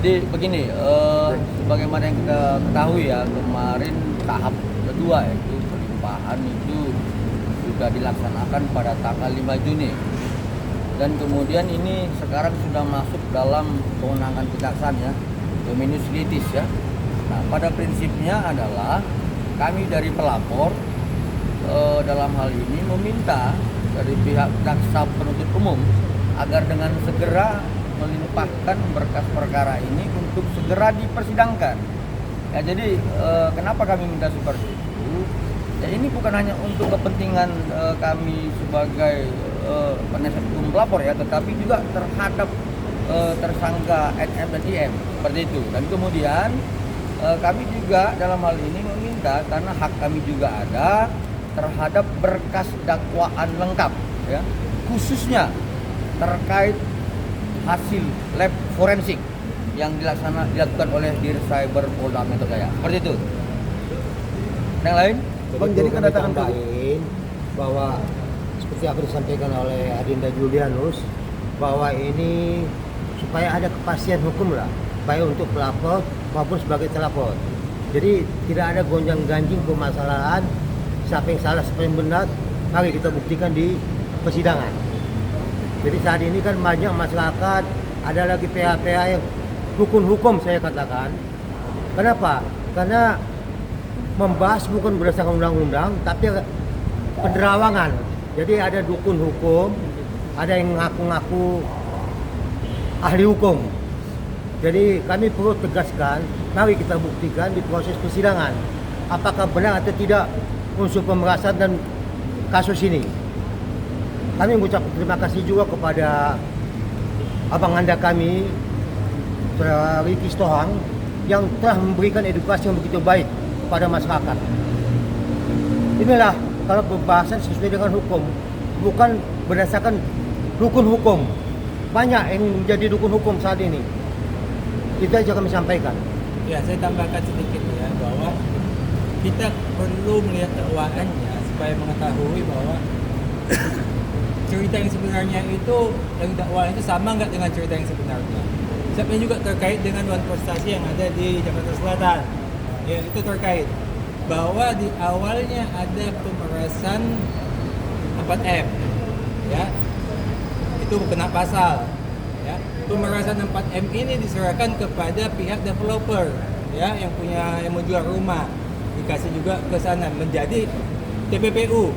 Jadi begini, sebagaimana yang kita ketahui ya, kemarin tahap kedua yaitu pelimpahan itu sudah dilaksanakan pada tanggal 5 Juni. Dan kemudian ini sekarang sudah masuk dalam kewenangan kejaksaan ya, dominus litis ya. Nah, pada prinsipnya adalah kami dari pelapor dalam hal ini meminta dari pihak jaksa penuntut umum agar dengan segera melimpahkan berkas perkara ini untuk segera dipersidangkan. Ya, jadi kenapa kami minta seperti itu? Ya, ini bukan hanya untuk kepentingan kami sebagai penasihat hukum pelapor ya, tetapi juga terhadap tersangka NM dan IM seperti itu. Dan kemudian kami juga dalam hal ini meminta karena hak kami juga ada terhadap berkas dakwaan lengkap ya, khususnya terkait hasil lab forensik yang dilakukan oleh Dircyber Polda Metro Jaya. Seperti itu. Yang lain? Bang, jadi kan tambahin bahwa seperti apa disampaikan oleh Adinda Julianus bahwa ini supaya ada kepastian hukum lah, baik untuk pelapor maupun sebagai terlapor. Jadi tidak ada gonjang-ganjing permasalahan siapa yang salah, siapa yang benar, mari kita buktikan di persidangan. Jadi saat ini kan banyak masyarakat, ada lagi PH-PH yang dukun hukum saya katakan. Kenapa? Karena membahas bukan berdasarkan undang-undang, tapi penerawangan. Jadi ada dukun hukum, ada yang ngaku-ngaku ahli hukum. Jadi kami perlu tegaskan, mari kita buktikan di proses persidangan apakah benar atau tidak unsur pemerasan dan kasus ini. Kami mengucapkan terima kasih juga kepada abang anda kami, Ricky Stohang, yang telah memberikan edukasi yang begitu baik kepada masyarakat. Inilah kalau pembahasan sesuai dengan hukum, bukan berdasarkan dukun hukum. Banyak yang menjadi dukun hukum saat ini. Itu aja kami sampaikan. Ya, saya tambahkan sedikit ya, bahwa kita perlu melihat dakwaannya supaya mengetahui bahwa cerita yang sebenarnya itu, yang dakwaan itu sama nggak dengan cerita yang sebenarnya. Siapa juga terkait dengan Wan Prestasi yang ada di Jakarta Selatan. Ya, itu terkait bahwa di awalnya ada pemerasan 4M. Ya. Itu kena pasal. Ya. Pemerasan 4M ini diserahkan kepada pihak developer ya, yang menjual rumah. Dikasih juga ke sana menjadi TPPU.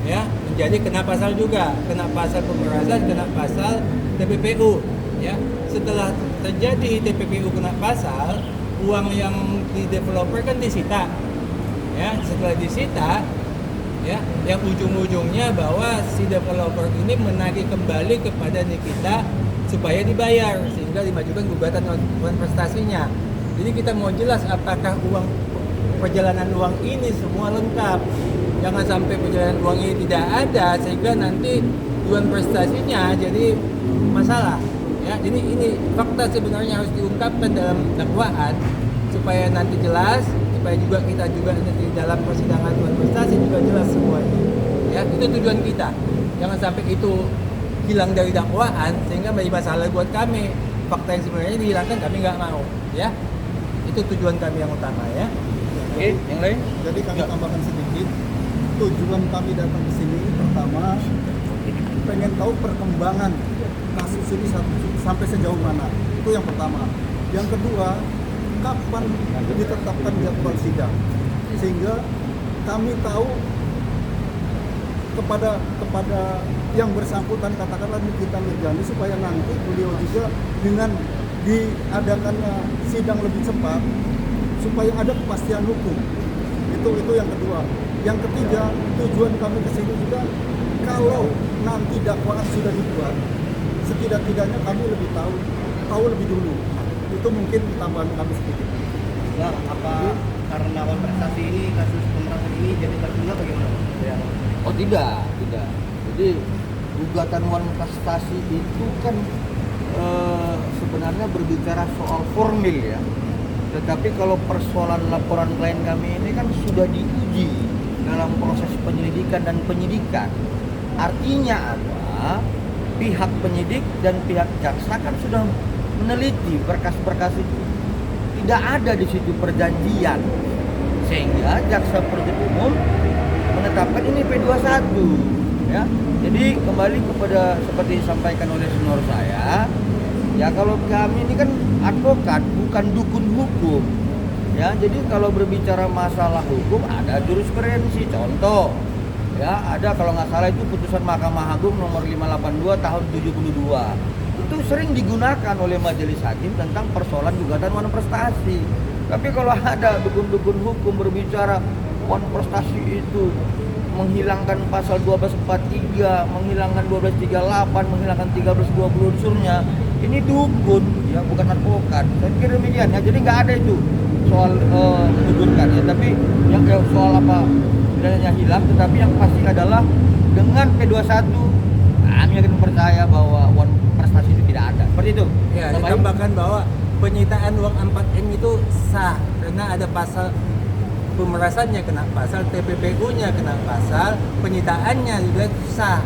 Ya, menjadi kena pasal juga, kena pasal pemerasan, kena pasal TPPU. Ya, setelah terjadi TPPU kena pasal, uang yang di developer kan disita. Ya, setelah disita, ya, yang ujung-ujungnya bahwa si developer ini menagih kembali kepada Nikita supaya dibayar sehingga dimajukan gugatan Wan Prestasinya. Jadi kita mau jelas apakah perjalanan uang ini semua lengkap. Jangan sampai perjalanan uang ini tidak ada sehingga nanti Wan Prestasinya jadi masalah. Ya, jadi ini fakta sebenarnya harus diungkapkan dalam dakwaan supaya nanti jelas, supaya juga kita juga nanti dalam persidangan Wan Prestasi juga jelas semuanya. Ya, itu tujuan kita. Jangan sampai itu hilang dari dakwaan sehingga menjadi masalah buat kami. Fakta yang sebenarnya dihilangkan kami nggak mau. Ya, itu tujuan kami yang utama ya. Oke, yang lain? Jadi kami tambahkan sedikit. Tujuan kami datang ke sini pertama pengen tahu perkembangan kasus ini sampai sejauh mana. Itu yang pertama. Yang kedua, kapan ditetapkan jadwal sidang sehingga kami tahu kepada yang bersangkutan, katakanlah Nikita Mirjani, supaya nanti beliau juga dengan diadakannya sidang lebih cepat supaya ada kepastian hukum. Itu yang kedua. Yang ketiga, tujuan kami ke sini juga kalau nanti dakwaan sudah dibuat, setidak-tidaknya kami lebih tahu lebih dulu. Itu mungkin tambahan kami sedikit. Nah, apa karena Wan Prestasi ini, kasus pemerasan ini jadi tertunda bagaimana? Ya. Oh tidak. Jadi gugatan Wan Prestasi itu kan sebenarnya berbicara soal formil ya. Tetapi kalau persoalan laporan klien kami ini kan sudah diuji dalam proses penyelidikan dan penyidikan. Artinya apa? Pihak penyidik dan pihak jaksa kan sudah meneliti berkas-berkas itu, tidak ada di situ perjanjian, sehingga jaksa penuntut umum menetapkan ini P21 ya. Jadi kembali kepada seperti disampaikan oleh senior saya, ya kalau kami ini kan advokat bukan dukun hukum ya. Jadi kalau berbicara masalah hukum ada jurisprudensi, contoh ya, ada kalau nggak salah itu putusan Mahkamah Agung nomor 582 tahun 72 itu sering digunakan oleh majelis hakim tentang persoalan gugatan wan prestasi. Tapi kalau ada dukun-dukun hukum berbicara wan prestasi itu menghilangkan pasal 1243, menghilangkan 1238, menghilangkan 1320 unsurnya, ini dukun ya, bukan advokat. Saya pikir demikian ya. Jadi nggak ada itu soal menundurkan ya. Tapi yang soal apa pidananya hilang, tetapi yang pasti adalah dengan P21 kami akan percaya bahwa wan prestasi itu tidak ada. Seperti itu. Ya, Tambahin. ditambahkan bahwa penyitaan uang 4M itu sah karena ada pasal pemerasannya, kena pasal TPPU-nya, kena pasal penyitaannya juga sah.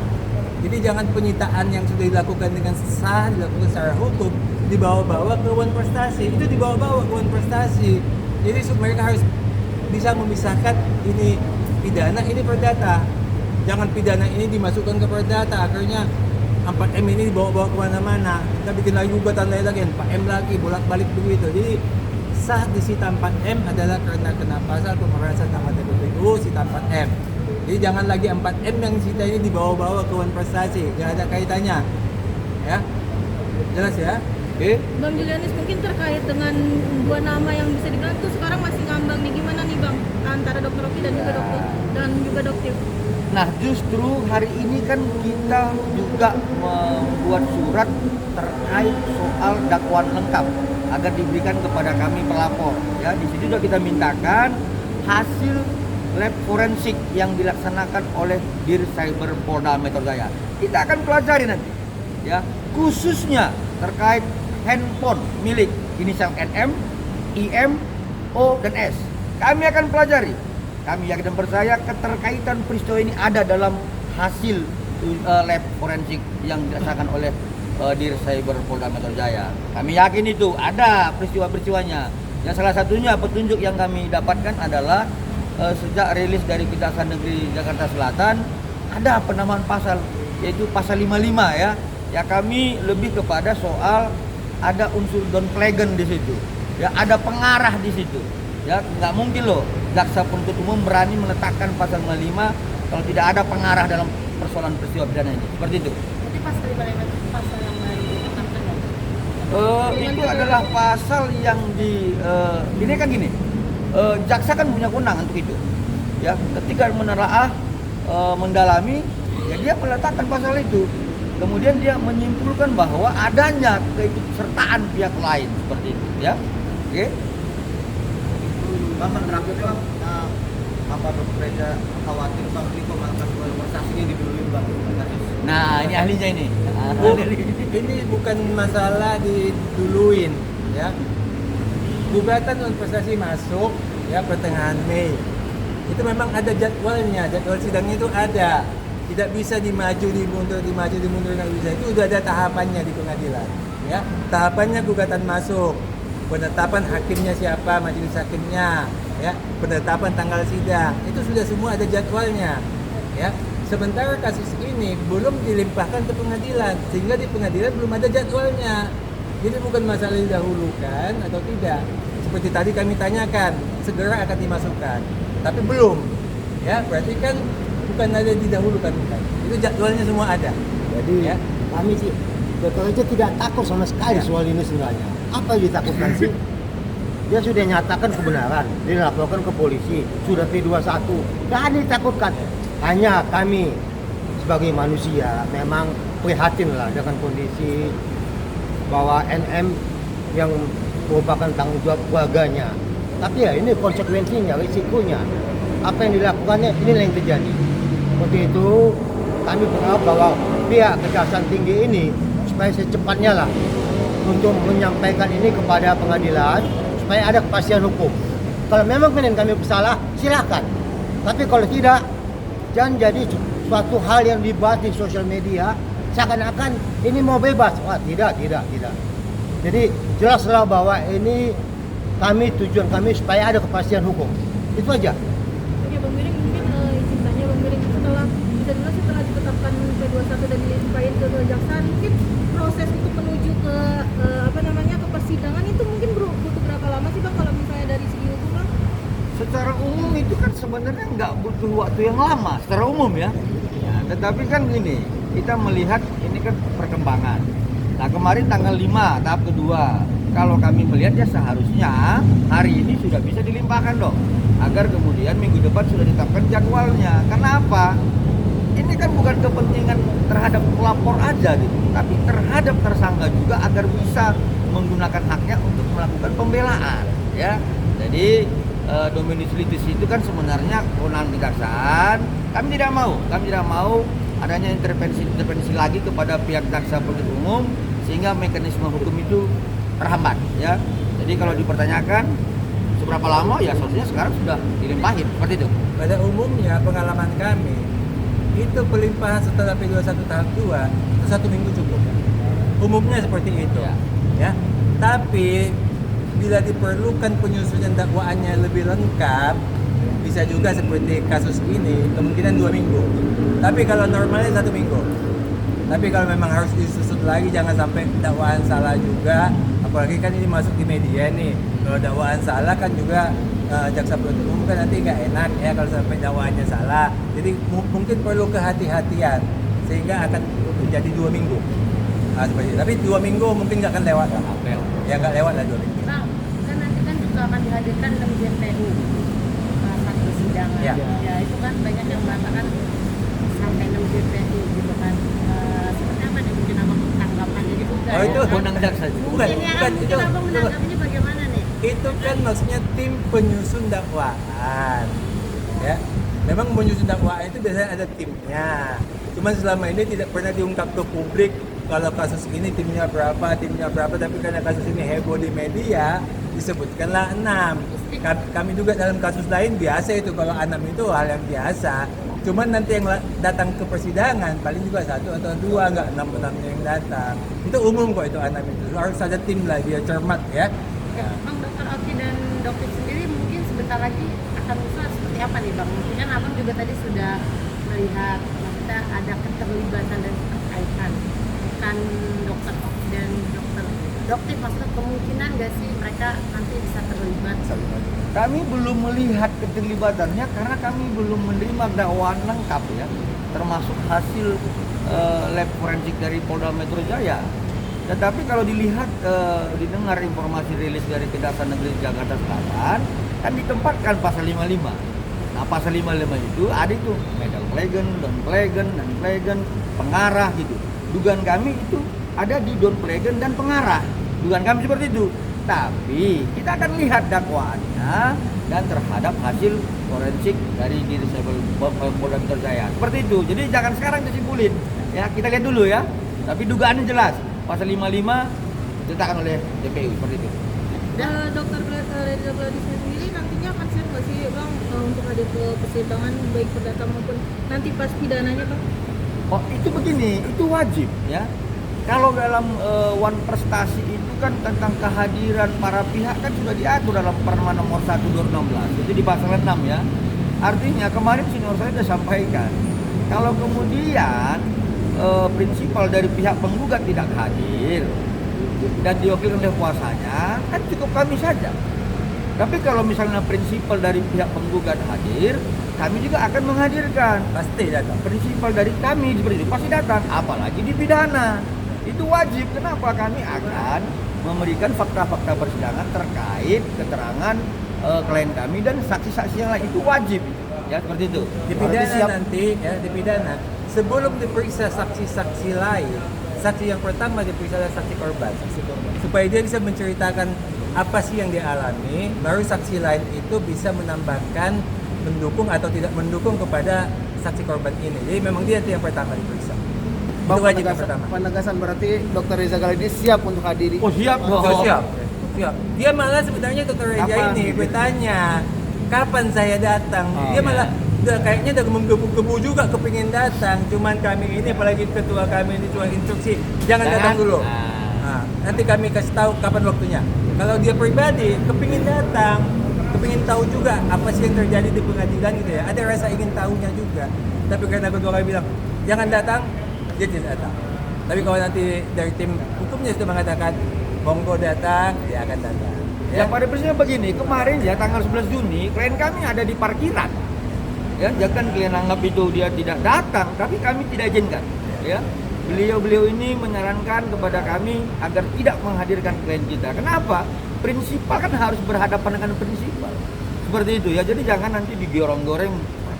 Jadi jangan penyitaan yang sudah dilakukan dengan sah, dilakukan secara hukum, dibawa-bawa ke wan prestasi. Itu dibawa-bawa ke wan prestasi. Jadi mereka harus bisa memisahkan ini pidana, ini perdata. Jangan pidana ini dimasukkan ke perdata, akhirnya 4M ini dibawa-bawa kemana-mana. Kita bikin lagi gugatan lagi, 4M lagi, bolak-balik begitu. Jadi sah disita 4M adalah karena kena pasal pemerasan sama TPPU, sita 4M. Jadi jangan lagi 4M yang sita ini dibawa-bawa ke wan prestasi, gak ada kaitannya. Ya, jelas ya? Oke. Bang Julianis, mungkin terkait dengan dua nama yang bisa dibilang tuh sekarang masih ngambang nih, gimana nih Bang antara Dr. Rocky dan juga Doktif? Nah, justru hari ini kan kita juga membuat surat terkait soal dakwaan lengkap agar diberikan kepada kami pelapor. Ya, di situ juga kita mintakan hasil lab forensik yang dilaksanakan oleh Dircyber Polda Metro Jaya. Kita akan pelajari nanti, ya, khususnya terkait handphone milik inisial NM, IM, O, dan S. Kami akan pelajari. Kami yakin dan percaya keterkaitan peristiwa ini ada dalam hasil lab forensik yang dilaksanakan oleh Dircyber Polda Metro Jaya. Kami yakin itu ada peristiwa-peristiwanya. Yang salah satunya petunjuk yang kami dapatkan adalah sejak rilis dari Kejaksaan Negeri Jakarta Selatan ada penamaan pasal, yaitu pasal 55 ya. Ya, kami lebih kepada soal ada unsur downplagen di situ. Ya, ada pengarah di situ. Ya, nggak mungkin loh jaksa penuntut umum berani meletakkan pasal 55 kalau tidak ada pengarah dalam persoalan peristiwa pidana ini. Seperti itu. Berarti pasal 55 itu pasal yang baru ditetapkan ya? Itu adalah pasal yang ini kan gini. Jaksa kan punya kewenangan untuk itu. Ya, ketika menelaah, mendalami, ya dia meletakkan pasal itu. Kemudian dia menyimpulkan bahwa adanya keikutsertaan pihak lain seperti itu, ya. Oke. Bang, terakhir Bang, apa Dr. Reza khawatir Bang ini pemangkas prestasinya diduluin Bang? Nah, ini ahlinya ini. Ini bukan masalah diduluin, ya. Gugatan wan prestasi masuk ya pertengahan Mei. Itu memang ada jadwalnya, jadwal sidangnya itu ada. Tidak bisa dimaju dimundur nggak bisa. Itu udah ada tahapannya di pengadilan. Ya, tahapannya gugatan masuk, penetapan hakimnya siapa, majelis hakimnya, ya, penetapan tanggal sidang. Itu sudah semua ada jadwalnya. Ya. Sementara kasus ini belum dilimpahkan ke pengadilan, sehingga di pengadilan belum ada jadwalnya. Jadi bukan masalah didahulukan atau tidak. Seperti tadi kami tanyakan, segera akan dimasukkan, tapi belum. Ya, berarti kan bukan ada didahulukan, bukan. Itu jadwalnya semua ada. Jadi Ya. kami sih Dr. Reza tidak takut sama sekali soal ini sebenarnya. Apa yang ditakutkan sih? Dia sudah nyatakan kebenaran, dia laporkan ke polisi, sudah P21. Tidak ada ditakutkan. Hanya kami sebagai manusia memang prihatin lah dengan kondisi bahwa NM yang merupakan tanggung jawab keluarganya. Tapi ya ini konsekuensinya, risikonya. Apa yang dilakukannya, inilah yang terjadi. Untuk itu kami berharap bahwa pihak Kejaksaan Tinggi ini supaya secepatnya lah untuk menyampaikan ini kepada pengadilan supaya ada kepastian hukum. Kalau memang klien kami bersalah, silakan. Tapi kalau tidak, jangan jadi suatu hal yang dibahas di sosial media seakan-akan ini mau bebas. Wah, tidak. Jadi jelaslah bahwa ini tujuan kami supaya ada kepastian hukum. Itu aja. Oke Bang Miring, mungkin izin tanya Bang Miring, setelah bisa dibilang setelah ditetapkan P21 dan dilimpahin ke kejaksaan, mungkin proses untuk menuju ke ke persidangan itu mungkin butuh berapa lama sih Bang kalau misalnya dari segi hukum Bang? Secara umum itu kan sebenarnya nggak butuh waktu yang lama secara umum ya. Tetapi kan gini, kita melihat ini kan perkembangan. Nah kemarin tanggal 5 tahap kedua, kalau kami melihat ya seharusnya hari ini sudah bisa dilimpahkan dong, agar kemudian minggu depan sudah ditetapkan jadwalnya. Karena apa? Ini kan bukan kepentingan terhadap pelapor aja gitu, tapi terhadap tersangka juga agar bisa menggunakan haknya untuk melakukan pembelaan ya. Jadi dominus litis itu kan sebenarnya kewenangan kejaksaan. Kami tidak mau adanya intervensi lagi kepada pihak jaksa penuntut umum sehingga mekanisme hukum itu terhambat ya. Jadi kalau dipertanyakan seberapa lama ya seharusnya sekarang sudah dilimpahin seperti itu. Pada umumnya pengalaman kami itu pelimpahan setelah P21 tahap 2 itu 1 minggu cukup. Umumnya seperti itu. Ya. Tapi bila diperlukan penyusunan dakwaannya lebih lengkap, bisa juga seperti kasus ini kemungkinan 2 minggu. Tapi kalau normalnya 1 minggu. Tapi kalau memang harus disusut lagi, jangan sampai dakwaan salah juga. Apalagi kan ini masuk di media nih. Kalau dakwaan salah kan juga jaksa penuntut umum kan nanti nggak enak ya kalau sampai dakwaannya salah. Jadi mungkin perlu kehati-hatian sehingga akan jadi 2 minggu. Seperti itu. Tapi 2 minggu mungkin nggak akan lewat lah. Ya nggak lewat lah 2 minggu. Bang, kan nanti kan juga akan dihadirkan 6 JPU saat persidangan. Ya itu kan banyak yang mengatakan sampai 6 JPU gitu kan. Seperti apa nih mungkin abang tanggapannya gitu kan? Oh itu Wewenang jaksa. Mungkin ya kan, mungkin abang menanggapinya bagaimana nih? Itu kan maksudnya tim penyusun dakwaan. Ya. Memang menyusun dakwaan itu biasanya ada timnya. Cuman selama ini tidak pernah diungkap ke publik kalau kasus ini timnya berapa, tapi karena kasus ini heboh di media disebutkanlah 6. Kami juga dalam kasus lain biasa itu kalau 6 itu hal yang biasa. Cuman nanti yang datang ke persidangan paling juga 1 atau 2, nggak 6 yang datang. Itu umum kok itu 6 itu. Harus ada tim lah biar cermat ya. Bang, Dokter Oki dan Dokter sendiri mungkin sebentar lagi akan usaha seperti apa nih Bang? Mungkin kan abang juga tadi sudah melihat maksudnya ada keterlibatan dan keterkaitan kan Dokter Oki dan Dokter maksudnya kemungkinan nggak sih mereka nanti bisa terlibat? Kami belum melihat keterlibatannya karena kami belum menerima dakwaan lengkap ya, termasuk hasil lab forensik dari Polda Metro Jaya. Tetapi kalau dilihat, didengar informasi rilis dari Kejaksaan Negeri Jakarta Selatan, kan ditempatkan pasal 55. Nah pasal 55 itu ada itu medal plegen, down plegen, dan plegen, pengarah gitu. Dugaan kami itu ada di down plegen dan pengarah. Dugaan kami seperti itu. Tapi kita akan lihat dakwaannya dan terhadap hasil forensik dari diri Polda Metro Jaya. Seperti itu. Jadi jangan sekarang disimpulin. Ya kita lihat dulu ya. Tapi dugaannya jelas. Pasal 55 ditetapkan oleh DPU seperti itu. Dokter Reza Gladisnya sendiri nantinya akan siap nggak sih Bang untuk hadir ke persidangan baik perdata maupun nanti pas pidananya Bang? Oh itu begini, itu wajib ya. Kalau dalam one prestasi itu kan tentang kehadiran para pihak kan sudah diatur dalam Perma nomor 1 2016 itu di pasal 6 ya. Artinya kemarin senior saya sudah sampaikan kalau kemudian prinsipal dari pihak penggugat tidak hadir dan diwakili oleh kuasanya kan cukup kami saja. Tapi kalau misalnya prinsipal dari pihak penggugat hadir, kami juga akan menghadirkan. Pasti datang. Prinsipal dari kami seperti itu pasti datang, apalagi di pidana. Itu wajib. Kenapa? Kami akan memberikan fakta-fakta persidangan terkait keterangan klien kami dan saksi-saksi yang lain. Itu wajib. Ya seperti itu. Di pidana nanti ya, di pidana sebelum diperiksa saksi-saksi lain, saksi yang pertama diperiksa adalah saksi korban. Supaya dia bisa menceritakan apa sih yang dialami, baru saksi lain itu bisa menambahkan mendukung atau tidak mendukung kepada saksi korban ini. Jadi memang dia yang pertama diperiksa. Itu wajib yang pertama. Penegasan berarti Dokter Reza Gladis siap untuk hadiri. Oh siap. Oh, siap. Dia malah sebenarnya Dokter Reza Kapan? ini bertanya kapan saya datang. Dia malah kayaknya udah menggebu-gebu juga kepingin datang. Cuman kami ini apalagi ketua kami ini cuma instruksi jangan datang dulu. Nah, nanti kami kasih tahu kapan waktunya. Kalau dia pribadi kepingin datang, kepingin tahu juga apa sih yang terjadi di pengadilan gitu ya. Ada rasa ingin tahunya juga. Tapi karena kedua kali bilang jangan datang, dia tidak datang. Tapi kalau nanti dari tim hukumnya sudah mengatakan monggo datang, dia akan datang. Yang pada prinsipnya begini, kemarin ya tanggal 11 Juni klien kami ada di parkiran. Ya, jangan klien anggap itu dia tidak datang, tapi kami tidak izinkan. Ya, beliau ini menyarankan kepada kami agar tidak menghadirkan klien kita. Kenapa? Prinsipal kan harus berhadapan dengan prinsipal. Seperti itu ya. Jadi jangan nanti digorong-goreng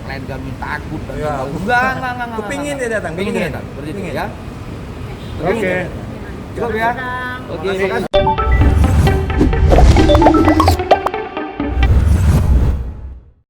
klien kami takut. Ya, Enggak. Kepingin dia datang, Kepingin dia kepingin. datang. Seperti itu Kepingin. ya. Oke. Cukup ya. Bang. Oke, Terima terima kasih.